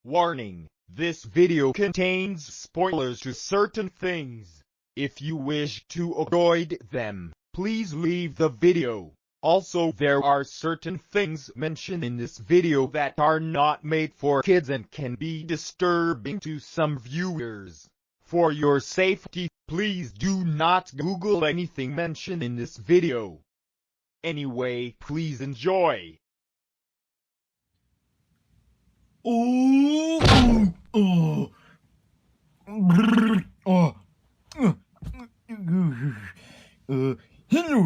Warning: this video contains spoilers to certain things. If you wish to avoid them, please leave the video. Also, there are certain things mentioned in this video that are not made for kids and can be disturbing to some viewers. For your safety, please do not Google anything mentioned in this video. Anyway, please enjoy. Hello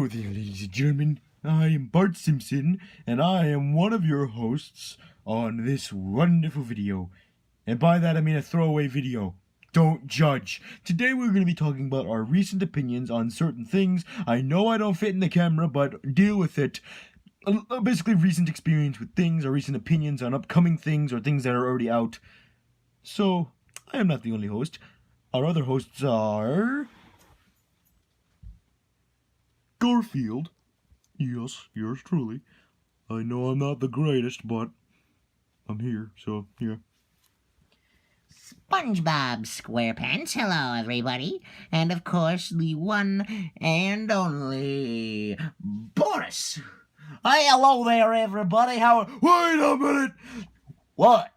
there, ladies and gentlemen. I am Bart Simpson, and I am one of your hosts on this wonderful video. And by that I mean a throwaway video. Don't judge. Today we're going to be talking about our recent opinions on certain things. I know I don't fit in the camera, but deal with it. Basically recent experience with things, or recent opinions on upcoming things, or things that are already out. So, I am not the only host. Our other hosts are... Garfield. Yes, yours truly. I know I'm not the greatest, but I'm here, so yeah. SpongeBob SquarePants, hello everybody, and of course the one and only Boris. Hey, hello there, everybody. Wait a minute. What?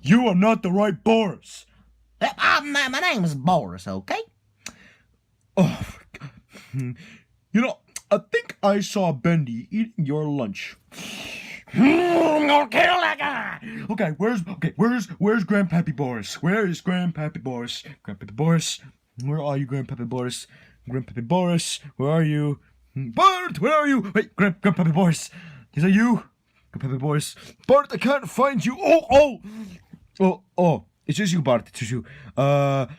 You are not the right Boris. My name is Boris, okay? Oh, you know, I think I saw Bendy eating your lunch. I'm gonna kill that guy. Okay, where's Grandpappy Boris? Where is Grandpappy Boris? Grandpappy Boris, where are you, Grandpappy Boris? Grandpappy Boris, where are you? Bart, where are you? Wait, Grandpappy Boris, is that you? Grandpappy Boris, Bart, I can't find you. Oh, it's just you, Bart. It's just you. How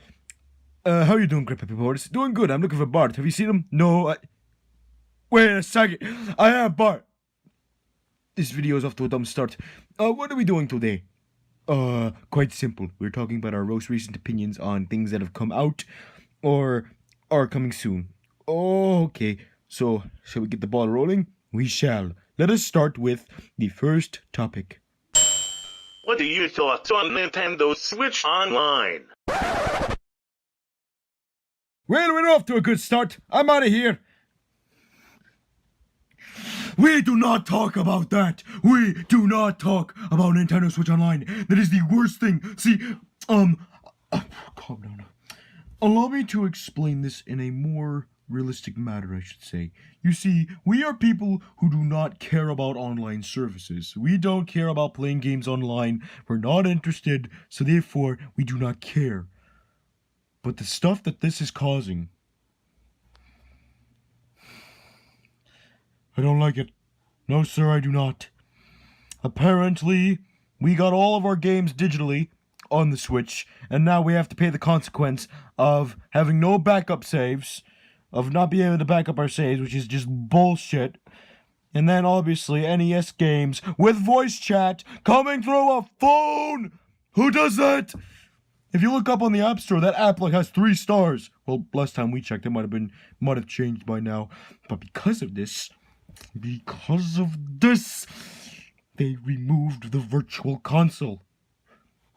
are you doing, Grandpappy Boris? Doing good. I'm looking for Bart. Have you seen him? No. Wait a second. I have Bart. This video is off to a dumb start. What are we doing today? Quite simple. We're talking about our most recent opinions on things that have come out or are coming soon. Okay, so shall we get the ball rolling? We shall. Let us start with the first topic. What are your thoughts on Nintendo Switch Online? Well, we're off to a good start. I'm out of here. We do not talk about that. We do not talk about Nintendo Switch Online. That is the worst thing. See, calm down. Allow me to explain this in a more realistic matter, I should say. You see, we are people who do not care about online services. We don't care about playing games online. We're not interested, so therefore, we do not care. But the stuff that this is causing... I don't like it. No, sir, I do not. Apparently, we got all of our games digitally on the Switch, and now we have to pay the consequence of having no backup saves, of not being able to back up our saves, which is just bullshit. And then, obviously, NES games with voice chat coming through a phone! Who does that? If you look up on the App Store, that app has 3 stars. Well, last time we checked, it might have changed by now. But because of this, they removed the Virtual Console.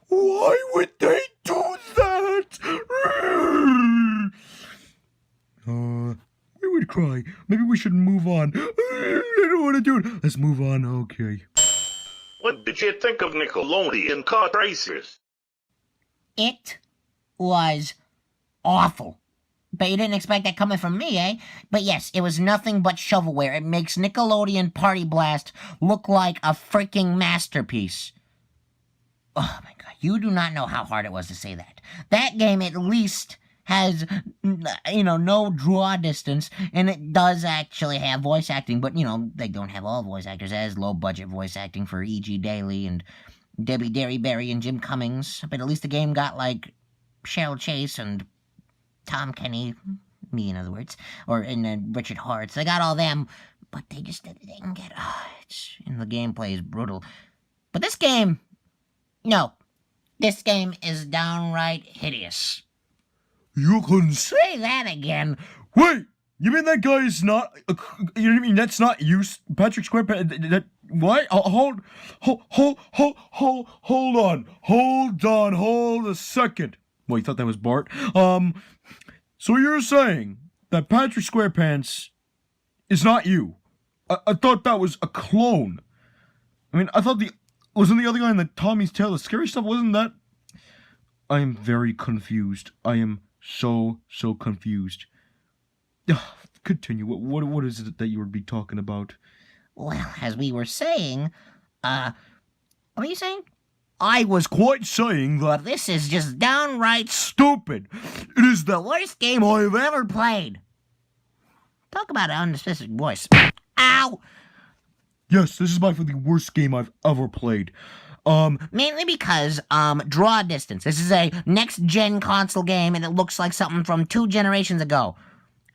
Why would they do that? We would cry. Maybe we should move on. I don't want to do it. Let's move on. Okay. What did you think of Nickelodeon Kart Racers? It was awful. But you didn't expect that coming from me, eh? But yes, it was nothing but shovelware. It makes Nickelodeon Party Blast look like a freaking masterpiece. Oh my god, you do not know how hard it was to say that. That game at least has, no draw distance, and it does actually have voice acting, but, they don't have all voice actors. It has low-budget voice acting for E.G. Daily and Debbie Derryberry and Jim Cummings, but at least the game got, Cheryl Chase and Tom Kenny, me in other words, and Richard Hart. They got all them, but they just didn't get, the gameplay is brutal. But this game, no, this game is downright hideous. You can Say that again. Wait! You mean that guy is not? You mean that's not you, Patrick Squarepants? That what? Hold on, hold a second. Well, you thought that was Bart? So you're saying that Patrick Squarepants is not you? I thought that was a clone. I mean, I thought wasn't the other guy in the Tommy's Tale, the scary stuff, wasn't that? I am very confused. I am so confused. Continue. What is it that you would be talking about? Well, as we were saying, what were you saying? I was quite saying that This is just downright stupid. It is the worst game I've ever played. Talk about an unspecific voice. Ow! Yes, this is by far the worst game I've ever played. Mainly because, draw distance. This is a next-gen console game, and it looks like something from 2 generations ago.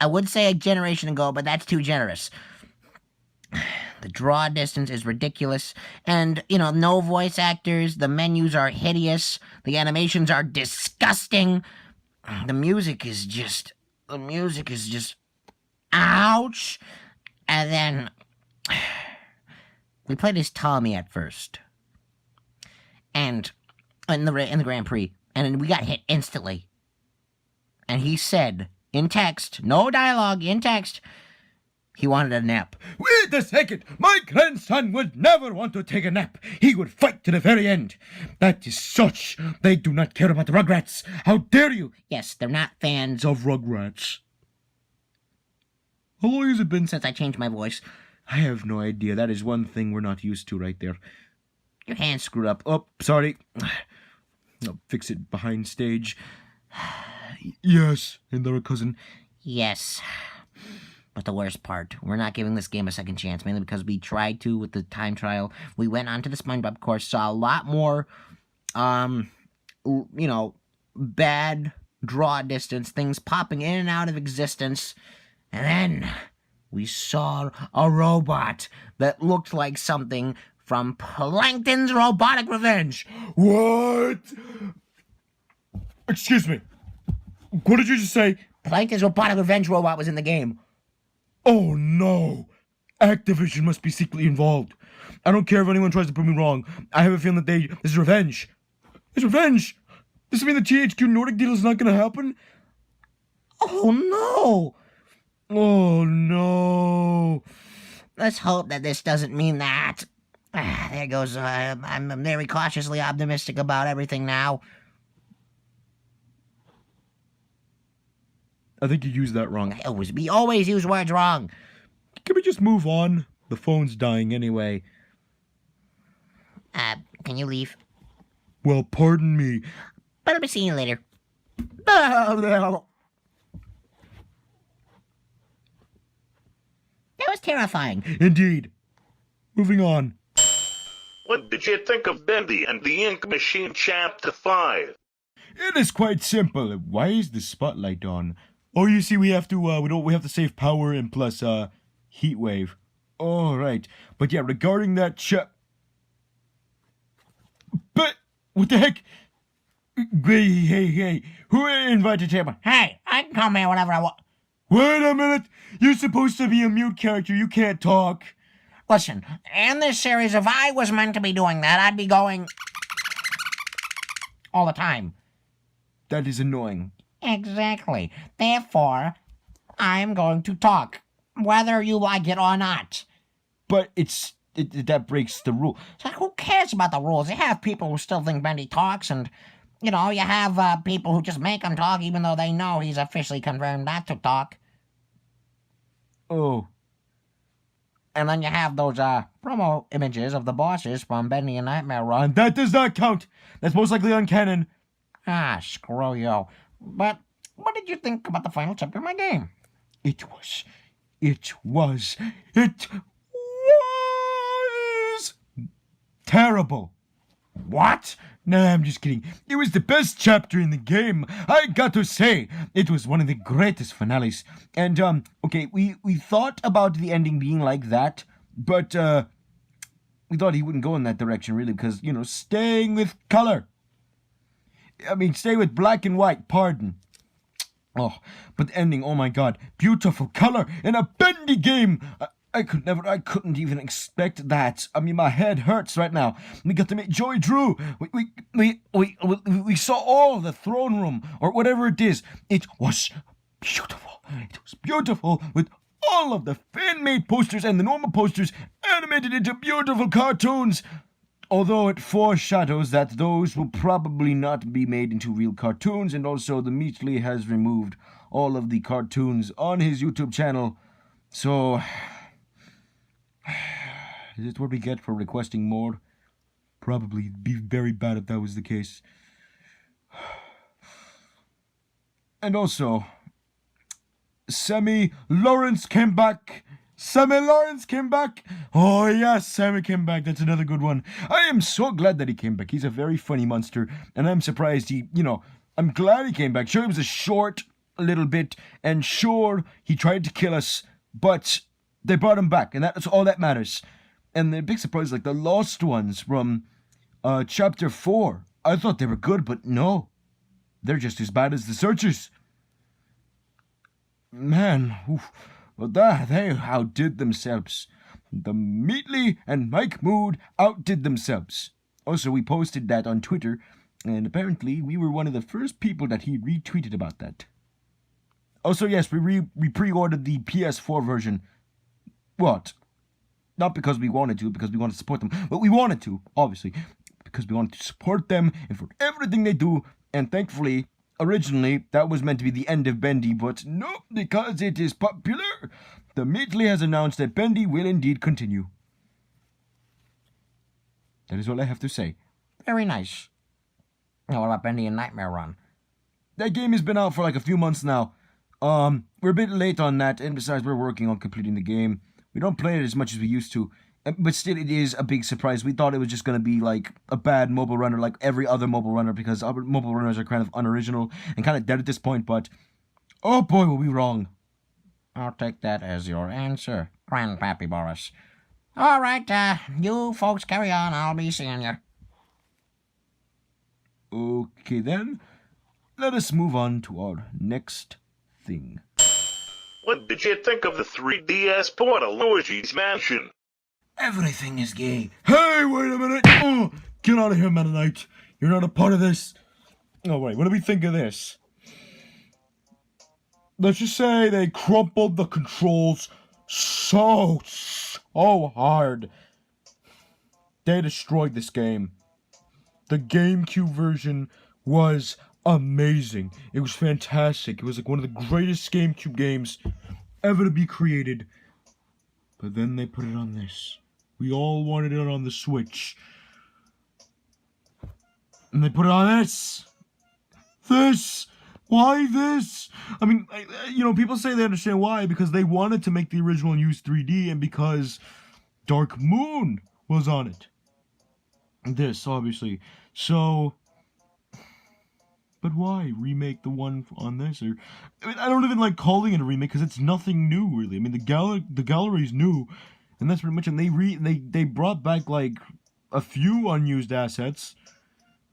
I would say a generation ago, but that's too generous. The draw distance is ridiculous, and, no voice actors, the menus are hideous, the animations are disgusting, the music is just, ouch! And then, we played as Tommy at first. And in the Grand Prix, and then we got hit instantly. And he said, in text, no dialogue, in text, he wanted a nap. Wait a second! My grandson would never want to take a nap. He would fight to the very end. That is such. They do not care about the Rugrats. How dare you? Yes, they're not fans Of Rugrats. How long has it been since I changed my voice. I have no idea. That is one thing we're not used to right there. Your hand's Screwed up. Oh, sorry. I'll fix it behind stage. Yes, and there, cousin. Yes. But the worst part, we're not giving this game a second chance, mainly because we tried to with the time trial. We went onto the SpongeBob course, saw a lot more, bad draw distance, things popping in and out of existence. And then we saw a robot that looked like something from Plankton's Robotic Revenge. What? Excuse me. What did you just say? Plankton's Robotic Revenge robot was in the game. Oh no! Activision must be secretly involved. I don't care if anyone tries to prove me wrong. I have a feeling that this is revenge. It's revenge! Does it mean the THQ Nordic deal is not gonna happen? Oh no! Oh no! Let's hope that this doesn't mean that. There goes, I'm very cautiously optimistic about everything now. I think you used that wrong. We always use words wrong. Can we just move on? The phone's dying anyway. Can you leave? Well, pardon me. But I'll be seeing you later. That was terrifying. Indeed. Moving on. What did you think of Bendy and the Ink Machine Chapter 5? It is quite simple. Why is the spotlight on? Oh, you see, we have to we have to save power and plus heat wave. All right, but yeah, regarding that but what the heck? Hey, who invited him? Hey, I can come here whenever I want. Wait a minute, you're supposed to be a mute character. You can't talk. Listen, in this series, if I was meant to be doing that, I'd be going all the time. That is annoying. Exactly. Therefore, I'm going to talk, whether you like it or not. But that breaks the rule. So who cares about the rules? You have people who still think Bendy talks, and, you have people who just make him talk even though they know he's officially confirmed not to talk. Oh. And then you have those, promo images of the bosses from Bendy and Nightmare Run. And that does not count. That's most likely uncanon. Ah, screw you. But what did you think about the final chapter of my game? It was terrible. What? Nah, I'm just kidding. It was the best chapter in the game. I got to say, it was one of the greatest finales. And, okay, we thought about the ending being like that, but, we thought he wouldn't go in that direction, really, because, staying with color. I mean, stay with black and white, pardon. Oh, but the ending, oh my god, beautiful color in a Bendy game. I couldn't even expect that. I mean, my head hurts right now. We got to meet Joey Drew. We saw all the throne room, or whatever it is. It was beautiful. It was beautiful with all of the fan-made posters and the normal posters animated into beautiful cartoons. Although it foreshadows that those will probably not be made into real cartoons, and also the Meatly has removed all of the cartoons on his YouTube channel. So, is it what we get for requesting more? Probably. It'd be very bad if that was the case. And also, Sammy Lawrence came back. Sammy Lawrence came back. Oh yes, Sammy came back. That's another good one. I am so glad that he came back. He's a very funny monster, and I'm surprised I'm glad he came back. Sure, he was a short little bit, and sure, he tried to kill us, but they brought him back, and that's all that matters. And the big surprise, like the lost ones from chapter 4. I thought they were good, but no. They're just as bad as the searchers. Man, oof. But they outdid themselves. The Meatly and Mike Mood outdid themselves. Also, we posted that on Twitter, and apparently we were one of the first people that he retweeted about that. Also, yes, we pre-ordered the PS4 version. What? Not because we wanted to, because we wanted to support them, but we wanted to, obviously, because we wanted to support them and for everything they do, and thankfully, originally, that was meant to be the end of Bendy, but no, because it is popular. The Meatly has announced that Bendy will indeed continue. That is all I have to say. Very nice. Now, what about Bendy and Nightmare Run? That game has been out for like a few months now. We're a bit late on that, and besides, we're working on completing the game. We don't play it as much as we used to, but still, it is a big surprise. We thought it was just going to be like a bad mobile runner like every other mobile runner, because other mobile runners are kind of unoriginal and kind of dead at this point, but oh boy, were we wrong. I'll take that as your answer, Grandpappy Boris. All right, you folks carry on. I'll be seeing you. Okay then, let us move on to our next thing. What did you think of the 3DS port of Luigi's Mansion? Everything is gay. Hey, wait a minute! Oh, get out of here, Mennonite. You're not a part of this. Oh, wait, what do we think of this? Let's just say they crumpled the controls so hard. They destroyed this game. The GameCube version was amazing. It was fantastic. It was like one of the greatest GameCube games ever to be created. But then they put it on this. We all wanted it on the Switch. And they put it on this. This. Why this? I mean, people say they understand why. Because they wanted to make the original and use 3D. And because Dark Moon was on it. This, obviously. So... But why remake the one on this? Or I don't even like calling it a remake because it's nothing new, really. I mean, the gallery's new, and that's pretty much. And they brought back like a few unused assets,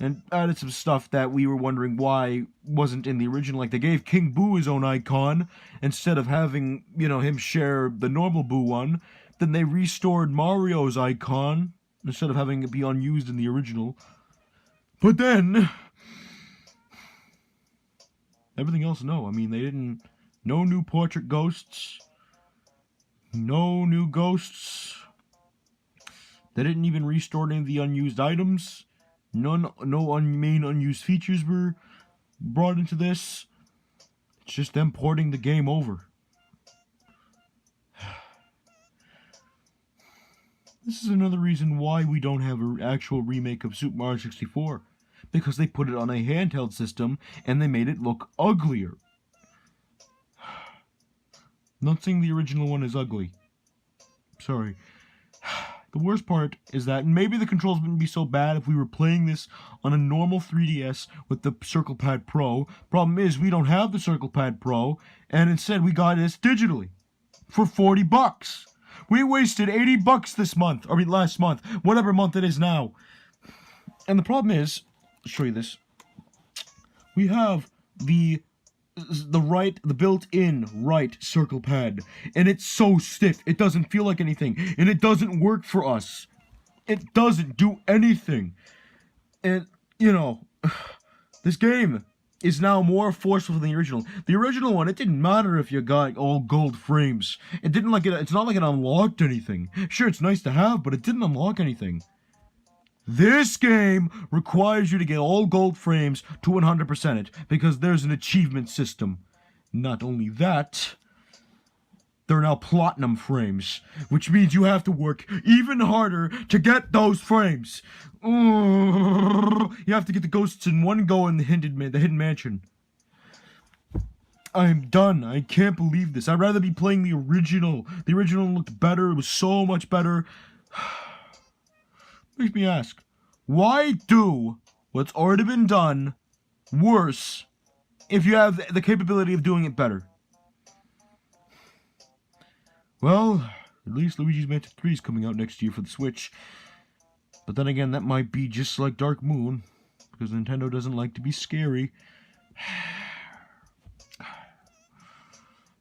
and added some stuff that we were wondering why wasn't in the original. Like they gave King Boo his own icon instead of having him share the normal Boo one. Then they restored Mario's icon instead of having it be unused in the original. But then. Everything else, no. I mean, they didn't... No new portrait ghosts. No new ghosts. They didn't even restore any of the unused items. No main unused features were brought into this. It's just them porting the game over. This is another reason why we don't have an actual remake of Super Mario 64. Because they put it on a handheld system, and they made it look uglier. Not saying the original one is ugly. Sorry. The worst part is that maybe the controls wouldn't be so bad if we were playing this on a normal 3DS with the Circle Pad Pro. Problem is, we don't have the Circle Pad Pro, and instead we got this digitally. For $40. We wasted $80 this month. I mean, last month. Whatever month it is now. And the problem is... show you this. We have the the built-in right circle pad, and it's so stiff. It doesn't feel like anything, and it doesn't work for us. It doesn't do anything. And, you know, this game is now more forceful than the original. The original one, it didn't matter if you got all gold frames. It's not like it unlocked anything. Sure, it's nice to have, but it didn't unlock anything. This game requires you to get all gold frames to 100% it, because there's an achievement system. Not only that, there are now platinum frames, which means you have to work even harder to get those frames. You have to get the ghosts in one go in the Hidden Mansion. I'm done. I can't believe this. I'd rather be playing the original. The original looked better. It was so much better. Makes me ask, why do what's already been done worse if you have the capability of doing it better? Well, at least Luigi's Mansion 3 is coming out next year for the Switch. But then again, that might be just like Dark Moon, because Nintendo doesn't like to be scary.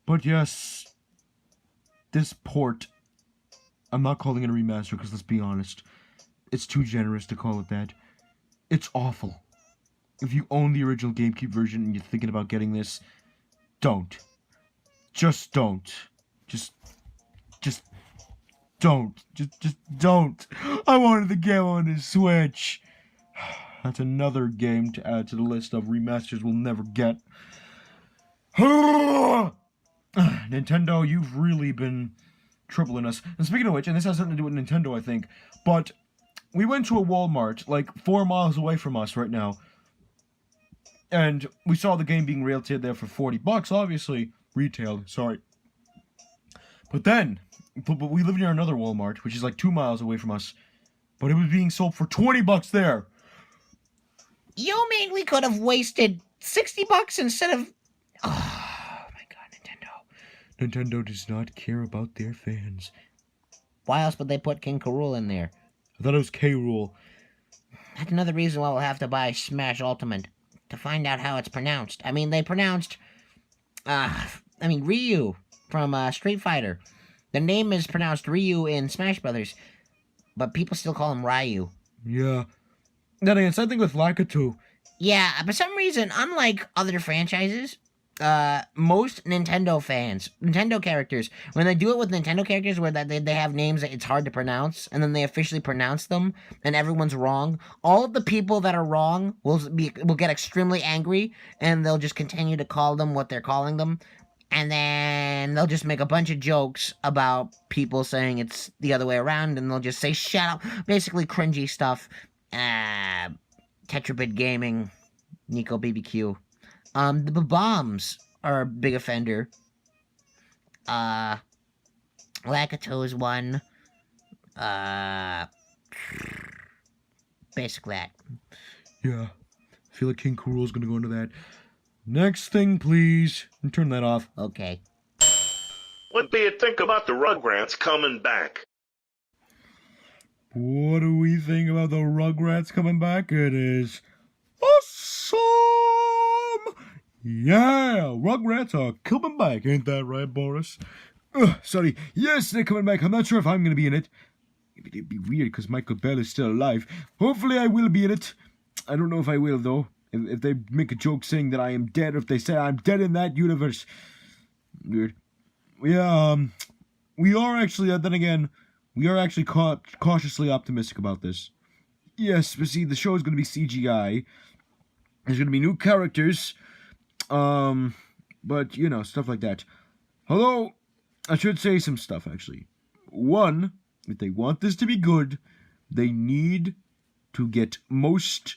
But yes, this port, I'm not calling it a remaster, because let's be honest, it's too generous to call it that. It's awful. If you own the original GameCube version and you're thinking about getting this, don't. Just don't. Just don't. Just don't. I wanted the game on the Switch. That's another game to add to the list of remasters we'll never get. Nintendo, you've really been troubling us. And speaking of which, and this has something to do with Nintendo, I think, but we went to a Walmart, like 4 miles away from us right now, and we saw the game being retailed there for $40, obviously. Retailed, sorry. But we live near another Walmart, which is like 2 miles away from us, but it was being sold for $20 there. You mean we could have wasted $60 instead of... Oh, my God, Nintendo. Nintendo does not care about their fans. Why else would they put King K. Rool in there? I thought it was K. Rool. That's another reason why we'll have to buy Smash Ultimate, to find out how it's pronounced. I mean, they pronounced... Ryu from Street Fighter. The name is pronounced Ryu in Smash Brothers, but people still call him Ryu. Yeah. Then again, same thing with Lakitu. Yeah, for some reason, unlike other franchises, most Nintendo fans, Nintendo characters, when they do it with Nintendo characters where they have names that it's hard to pronounce, and then they officially pronounce them, and everyone's wrong, all of the people that are wrong will get extremely angry, and they'll just continue to call them what they're calling them, and then they'll just make a bunch of jokes about people saying it's the other way around, and they'll just say, shut up, basically cringy stuff. Tetrabit Gaming, Nico BBQ. The bombs are a big offender. Lakitu is one. Basically that. Yeah. I feel like King K. Rool is gonna go into that. Next thing, please. And turn that off. Okay. What do you think about the Rugrats coming back? What do we think about the Rugrats coming back? It is awesome! Yeah, Rugrats are coming back, ain't that right, Boris? Sorry, yes, they're coming back. I'm not sure if I'm going to be in it. It'd be weird because Michael Bell is still alive. Hopefully I will be in it. I don't know if I will, though. If they make a joke saying that I am dead, or if they say I'm dead in that universe. Weird. Yeah, we are actually, then again, we are actually cautiously optimistic about this. Yes, but see, the show is going to be CGI. There's going to be new characters. But, you know, stuff like that. Although, I should say some stuff, actually. One, if they want this to be good, they need to get most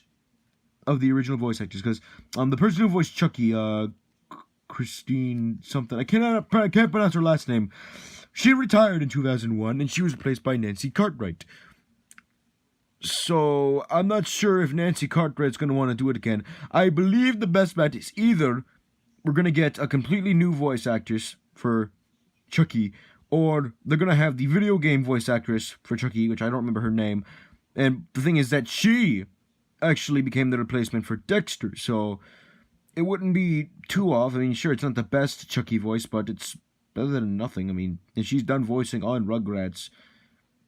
of the original voice actors. Because, the person who voiced Chucky, Christine something, I can't pronounce her last name. She retired in 2001, and she was replaced by Nancy Cartwright. So, I'm not sure if Nancy Cartwright's going to want to do it again. I believe the best bet is either we're going to get a completely new voice actress for Chucky, or they're going to have the video game voice actress for Chucky, which I don't remember her name. And the thing is that she actually became the replacement for Dexter, so it wouldn't be too off. I mean, sure, it's not the best Chucky voice, but it's better than nothing. I mean, and she's done voicing on Rugrats,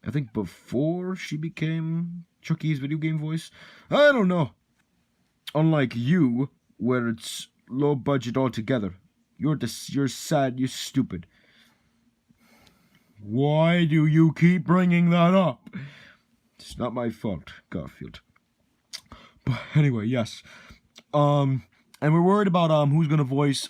I think before she became Chucky's video game voice. I don't know. Unlike you, where it's low budget altogether. You're sad, you're stupid. Why do you keep bringing that up? It's not my fault, Garfield. But anyway, yes. And we're worried about who's gonna voice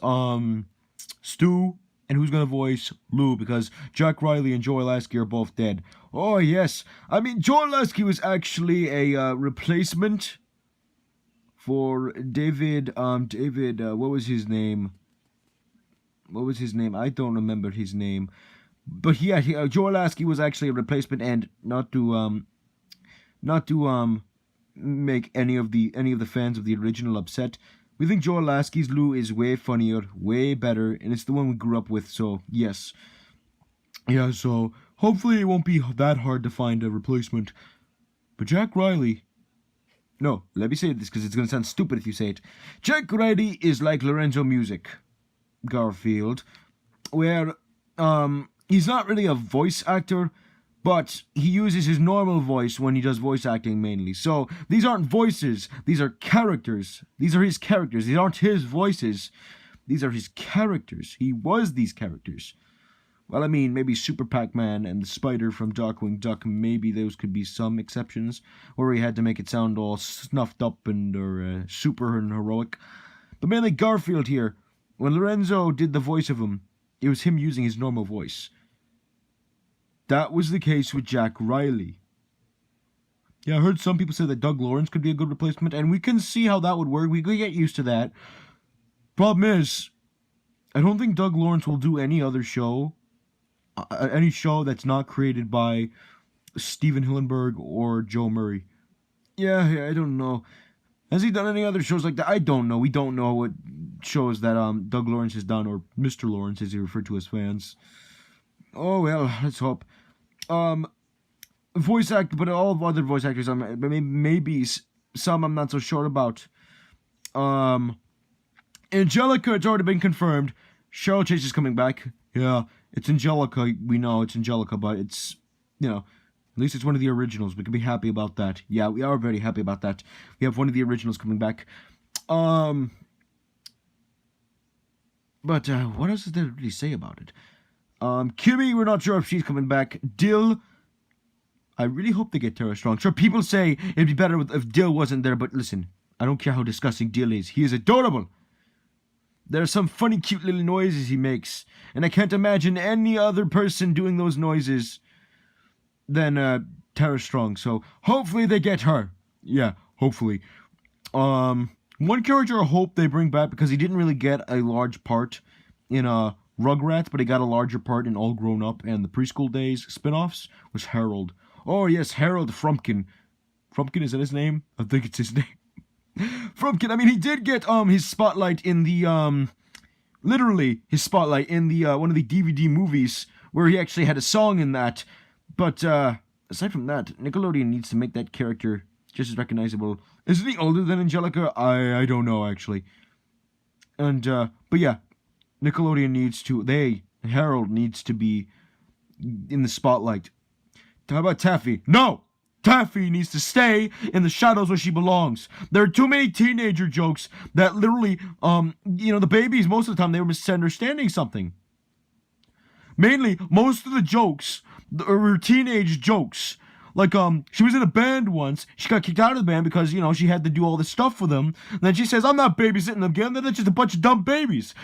Stu and who's gonna voice Lou, because Jack Riley and Joel Lasky are both dead. Oh yes, I mean Joel Lasky was actually a replacement for David. What was his name? I don't remember his name. But yeah, Joel Lasky was actually a replacement, and not to make any of the fans of the original upset. We think Joel Lasky's Lou is way funnier, way better, and it's the one we grew up with. So yes, yeah. So hopefully it won't be that hard to find a replacement. But Jack Riley. No, let me say this because it's gonna sound stupid if you say it. Jack Riley is like Lorenzo Music, Garfield, where he's not really a voice actor, but he uses his normal voice when he does voice acting mainly. So these aren't voices, these are characters. These are his characters. These aren't his voices. These are his characters. He was these characters. Well, I mean, maybe Super Pac-Man and the spider from Darkwing Duck, maybe those could be some exceptions, where he had to make it sound all snuffed up and or super and heroic. But mainly Garfield here, when Lorenzo did the voice of him, it was him using his normal voice. That was the case with Jack Riley. Yeah, I heard some people say that Doug Lawrence could be a good replacement, and we can see how that would work. We could get used to that. Problem is, I don't think Doug Lawrence will do any other show, any show that's not created by Steven Hillenburg or Joe Murray. Yeah, I don't know. Has he done any other shows like that? I don't know. We don't know what shows that Doug Lawrence has done, or Mr. Lawrence as he referred to his fans. Oh well, let's hope. Voice actor, but all of other voice actors, maybe some I'm not so sure about. Angelica, it's already been confirmed. Cheryl Chase is coming back. Yeah, it's Angelica. We know it's Angelica, but it's, at least it's one of the originals. We can be happy about that. Yeah, we are very happy about that. We have one of the originals coming back. But what else is there to really say about it? Kimmy, we're not sure if she's coming back. Dill, I really hope they get Tara Strong. Sure, people say it'd be better if Dill wasn't there, but listen, I don't care how disgusting Dill is. He is adorable. There are some funny, cute little noises he makes, and I can't imagine any other person doing those noises than Tara Strong. So hopefully they get her. Yeah, hopefully. One character I hope they bring back, because he didn't really get a large part in Rugrats, but he got a larger part in All Grown Up and the Preschool Days spin-offs, was Harold. Oh yes, Harold Frumpkin. Frumpkin, is that his name? I think it's his name. Frumpkin, I mean, he did get his spotlight in the literally his spotlight in the one of the DVD movies where he actually had a song in that. But aside from that, Nickelodeon needs to make that character just as recognizable. Isn't he older than Angelica? I don't know actually. And but yeah, Nickelodeon needs to, Harold needs to be in the spotlight. How about Taffy? No! Taffy needs to stay in the shadows where she belongs. There are too many teenager jokes that literally, the babies, most of the time, they were misunderstanding something. Mainly, most of the jokes were teenage jokes. Like, she was in a band once. She got kicked out of the band because, she had to do all this stuff for them. And then she says, I'm not babysitting them again. They're just a bunch of dumb babies.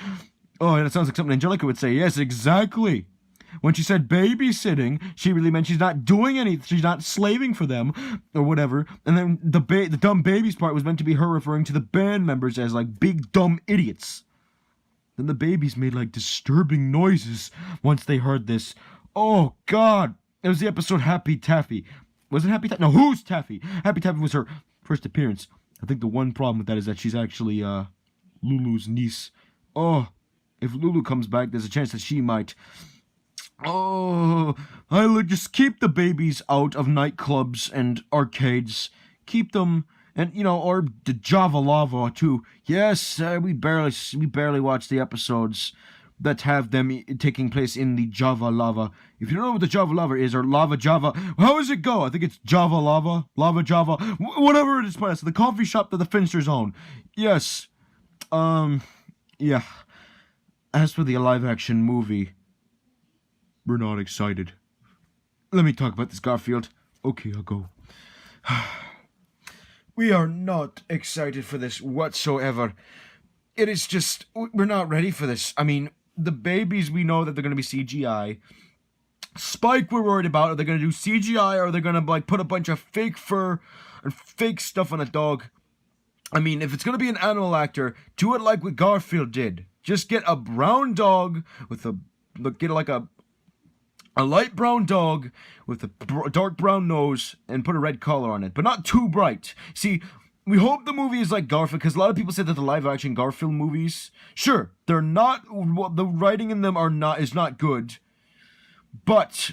Oh, and it sounds like something Angelica would say. Yes, exactly. When she said babysitting, she really meant she's not doing anything. She's not slaving for them or whatever. And then the dumb babies part was meant to be her referring to the band members as, like, big dumb idiots. Then the babies made, like, disturbing noises once they heard this. Oh, God. It was the episode Happy Taffy. Was it Happy Taffy? No, Who's Taffy? Happy Taffy was her first appearance. I think the one problem with that is that she's actually Lulu's niece. Oh, if Lulu comes back, there's a chance that she might. Oh, I just keep the babies out of nightclubs and arcades. Keep them And, or the Java Lava, too. Yes, we barely watch the episodes that have them taking place in the Java Lava. If you don't know what the Java Lava is, or Lava Java, how does it go? I think it's Java Lava, Lava Java, whatever it is pronounced. The coffee shop that the Finsters own. Yes. Yeah. As for the live-action movie, we're not excited. Let me talk about this, Garfield. Okay, I'll go. We are not excited for this whatsoever. It is just, we're not ready for this. I mean, the babies, we know that they're going to be CGI. Spike, we're worried about. Are they going to do CGI, or are they going to, put a bunch of fake fur and fake stuff on a dog? I mean, if it's going to be an animal actor, do it like what Garfield did. Just get a brown dog with a light brown dog with a dark brown nose and put a red collar on it, but not too bright. See, we hope the movie is like Garfield, because a lot of people say that the live-action Garfield movies, sure, they're not, the writing in them is not good, but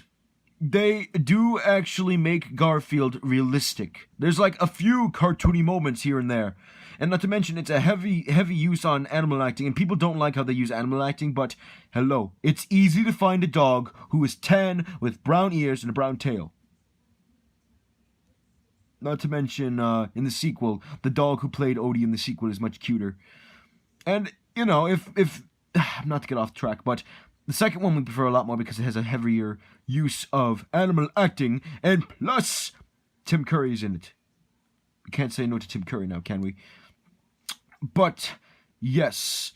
they do actually make Garfield realistic. There's a few cartoony moments here and there. And not to mention, it's a heavy use on animal acting, and people don't like how they use animal acting, but hello, it's easy to find a dog who is tan with brown ears and a brown tail. Not to mention, in the sequel, the dog who played Odie in the sequel is much cuter. And, if not to get off track, but the second one we prefer a lot more because it has a heavier use of animal acting, and plus, Tim Curry's in it. We can't say no to Tim Curry now, can we? But, yes,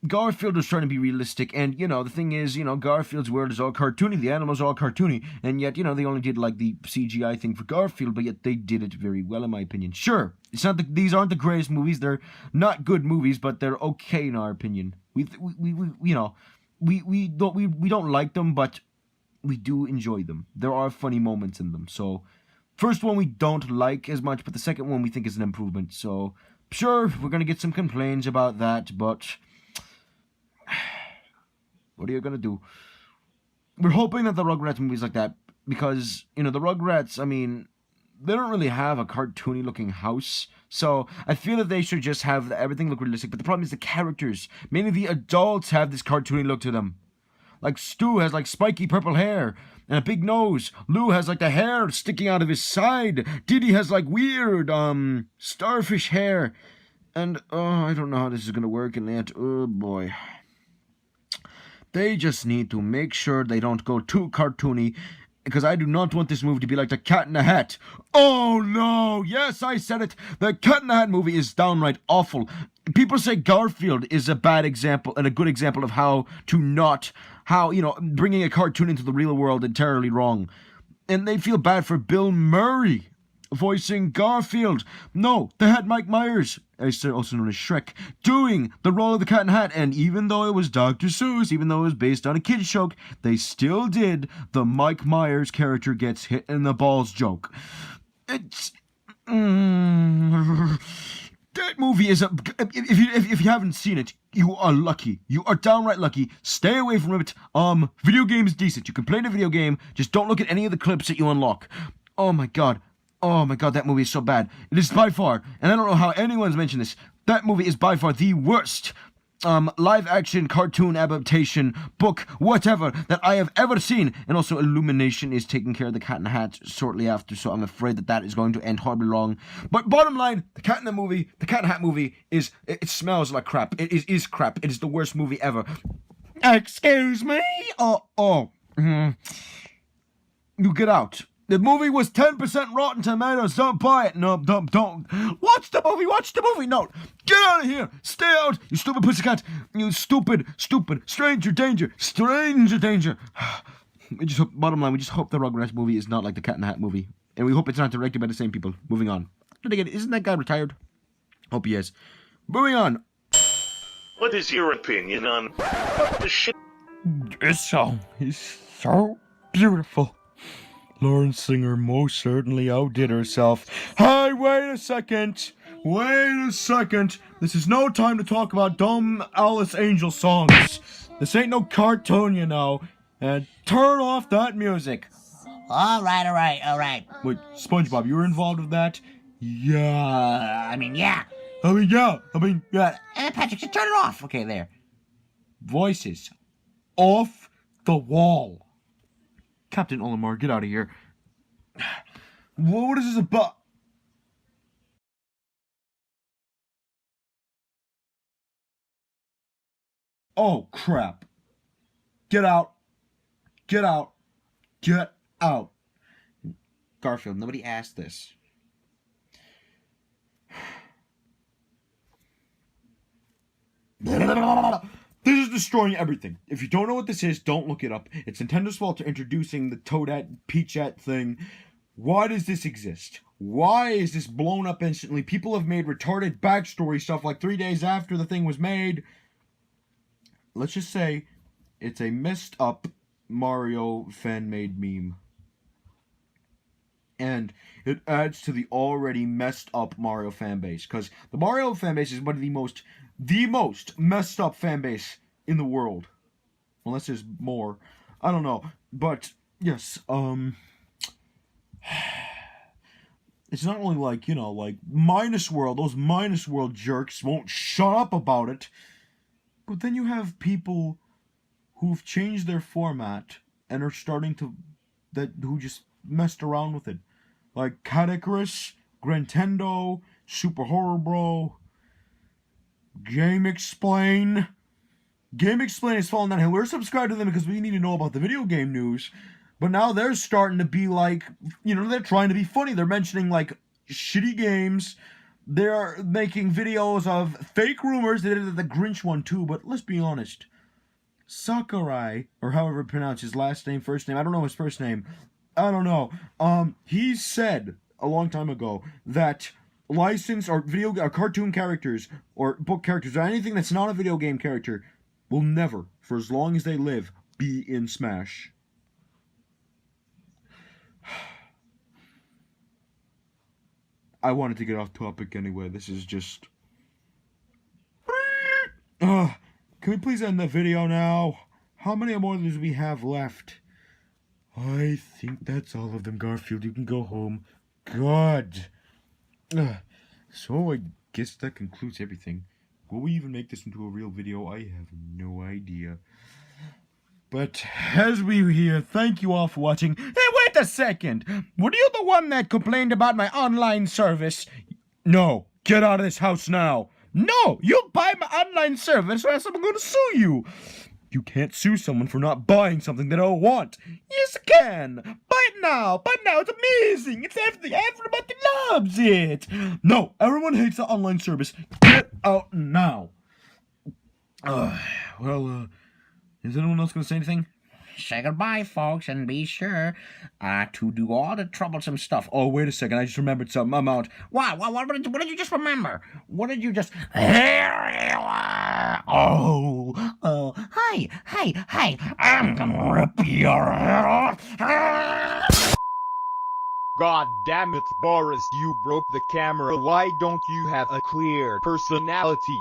Garfield was trying to be realistic, and, the thing is, Garfield's world is all cartoony, the animals are all cartoony, and yet, they only did, the CGI thing for Garfield, but yet they did it very well, in my opinion. Sure, these aren't the greatest movies, they're not good movies, but they're okay in our opinion. We don't like them, but we do enjoy them. There are funny moments in them, so first one we don't like as much, but the second one we think is an improvement, so sure, we're going to get some complaints about that, but what are you going to do? We're hoping that the Rugrats movies like that, because, the Rugrats, I mean, they don't really have a cartoony-looking house, so I feel that they should just have everything look realistic, but the problem is the characters. Mainly the adults have this cartoony look to them. Stu has, spiky purple hair and a big nose. Lou has, the hair sticking out of his side. Diddy has, weird, starfish hair. And, I don't know how this is going to work in that. Oh, boy. They just need to make sure they don't go too cartoony, because I do not want this movie to be like The Cat in the Hat. Oh, no! Yes, I said it! The Cat in the Hat movie is downright awful. People say Garfield is a bad example and a good example of how, bringing a cartoon into the real world entirely wrong. And they feel bad for Bill Murray voicing Garfield. No, they had Mike Myers, also known as Shrek, doing the role of the Cat in the Hat, and even though it was Dr. Seuss, even though it was based on a kid's joke, they still did the Mike Myers character gets hit in the balls joke. It's... That movie is if you haven't seen it, you are lucky. You are downright lucky. Stay away from it. Video game is decent. You can play the video game, just don't look at any of the clips that you unlock. Oh my god, that movie is so bad. It is by far, and I don't know how anyone's mentioned this, that movie is by far the worst live-action cartoon adaptation, book, whatever, that I have ever seen. And also Illumination is taking care of the Cat in the Hat shortly after, so I'm afraid that is going to end horribly wrong. But bottom line, the Cat in the Hat movie it smells like crap. It is crap. It is the worst movie ever. Excuse me? You get out. The movie was 10% Rotten Tomatoes. Don't buy it. No, don't. Watch the movie. No. Get out of here. Stay out, you stupid pussycat. You stupid. Stranger danger. Bottom line, we just hope the Rugrats movie is not like the Cat in the Hat movie. And we hope it's not directed by the same people. Moving on. Then again, isn't that guy retired? Hope he is. Moving on. What is your opinion on the shit? This song is so beautiful. Lauren Singer most certainly outdid herself. Hey, wait a second. This is no time to talk about dumb Alice Angel songs. This ain't no cartoon, And turn off that music. All right. Wait, SpongeBob, you were involved with that? Yeah. I mean, yeah. Yeah. Patrick, just turn it off. Okay, there. Voices. Off the wall. Captain Olimar, get out of here. What is this about? Oh, crap. Get out. Get out. Get out. Garfield, nobody asked this. This is destroying everything. If you don't know what this is, don't look it up. It's Nintendo's fault for introducing the Toadette, Peachette thing. Why does this exist? Why is this blown up instantly? People have made retarded backstory stuff like 3 days after the thing was made. Let's just say it's a messed up Mario fan-made meme. And it adds to the already messed up Mario fan base. Because the Mario fan base is one of the most messed up fan base in the world. Unless there's more. I don't know. But, yes, it's not only like, you know, like Minus World, those Minus World jerks won't shut up about it. But then you have people who've changed their format and are starting to, who just messed around with it. Like Cat Icarus, Grantendo, Super Horror Bro, Game Explain. Game Explain is falling downhill. We're subscribed to them because we need to know about the video game news. But now they're starting to be like, you know, they're trying to be funny. They're mentioning like shitty games. They're making videos of fake rumors. They did the Grinch one too, but let's be honest. Sakurai, or however you pronounce his last name, first name, I don't know his first name. I don't know. He said a long time ago that licensed or cartoon characters or book characters or anything that's not a video game character will never, for as long as they live, be in Smash. I wanted to get off topic anyway. This is just... Can we please end the video now? How many more do we have left? I think that's all of them, Garfield. You can go home. God. So I guess that concludes everything. Will we even make this into a real video? I have no idea. But as we hear, thank you all for watching. Hey, wait a second! Were you the one that complained about my online service? No, get out of this house now. No, you buy my online service or else I'm going to sue you. You can't sue someone for not buying something they don't want. Yes, I can. Buy it now. Buy it now. It's amazing. It's everything. Everybody loves it. No, everyone hates the online service. Get out now. Is anyone else going to say anything? Say goodbye, folks, and be sure to do all the troublesome stuff. Oh, wait a second. I just remembered something. I'm out. What did you just remember? What did you just... Hey, I'm gonna rip your head off. God damn it, Boris, you broke the camera. Why don't you have a clear personality?